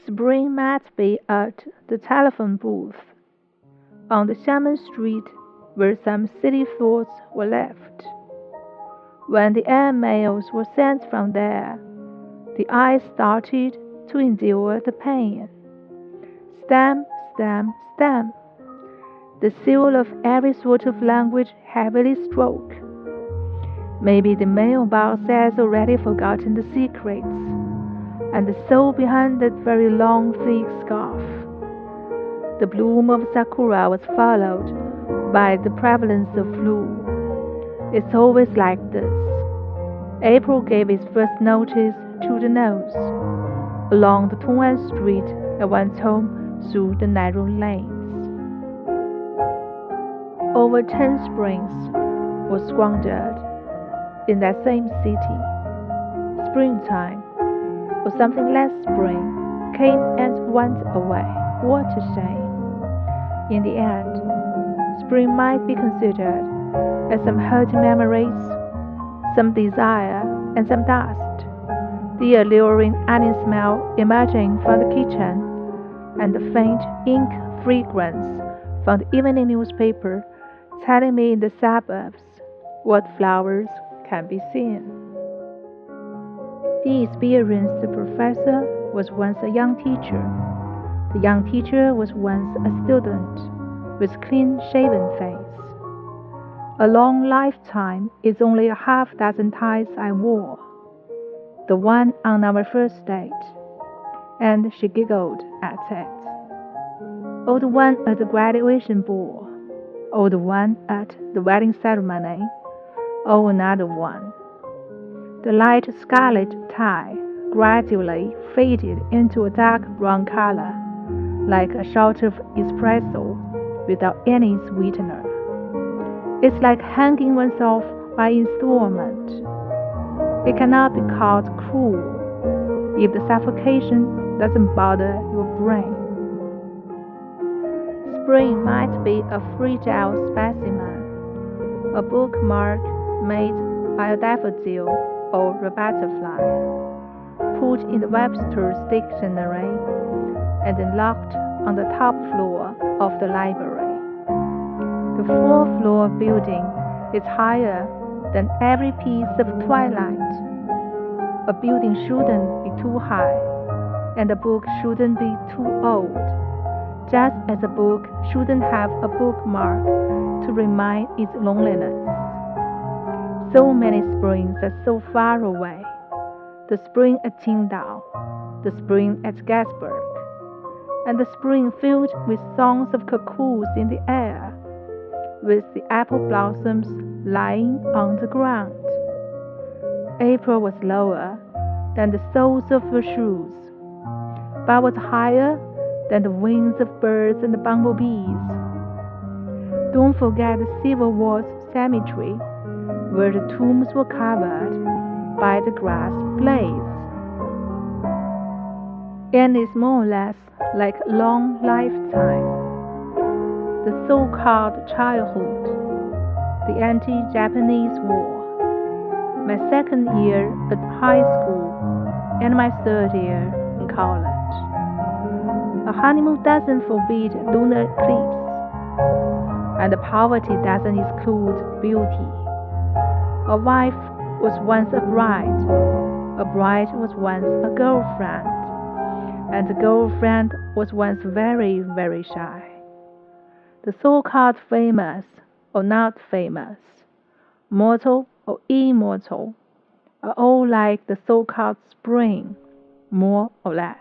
Spring might be at the telephone booth on the Xiamen street where some city thoughts were left. When the air mails were sent from there, the eyes started to endure the pain. Stamp, stamp, stamp. The seal of every sort of language heavily struck. Maybe the mailbox has already forgotten the secrets, and the soul behind that very long, thick scarf. The bloom of sakura was followed by the prevalence of flu. It's always like this. April gave its first notice to the nose. Along the Tong'an Street, I went home through the narrow lanes. Over 10 springs were squandered in that same city. Springtime, or something less spring, came and went away. What a shame. In the end, spring might be considered as some hurting memories, some desire, and some dust, the alluring onion smell emerging from the kitchen, and the faint ink fragrance from the evening newspaper telling me in the suburbs what flowers can be seen. The experienced professor was once a young teacher. The young teacher was once a student with clean-shaven face. A long lifetime is only a half-dozen ties I wore. The one on our first date, and she giggled at it. Oh, the one at the graduation ball. Oh, the one at the wedding ceremony. Oh, another one. The light scarlet tie gradually faded into a dark brown color, like a shot of espresso without any sweetener. It's like hanging oneself by installment. It cannot be called cruel if the suffocation doesn't bother your brain. Spring might be a fragile specimen, a bookmark made by a daffodil or a butterfly, put in the Webster's dictionary and then locked on the top floor of the library. The fourth-floor building is higher than every piece of twilight. A building shouldn't be too high, and a book shouldn't be too old, just as a book shouldn't have a bookmark to remind its loneliness. So many springs are so far away. The spring at Qingdao, the spring at Gettysburg, and the spring filled with songs of cuckoos in the air, with the apple blossoms lying on the ground. April was lower than the soles of your shoes, but was higher than the wings of birds and the bumblebees. Don't forget the Civil War cemetery, where the tombs were covered by the grass blades. And it's more or less like a long lifetime. The so-called childhood, the anti-Japanese war, my second year at high school, and my third year in college. A honeymoon doesn't forbid lunar eclipse, and poverty doesn't exclude beauty. A wife was once a bride was once a girlfriend, and the girlfriend was once very, very shy. The so-called famous or not famous, mortal or immortal, are all like the so-called spring, more or less.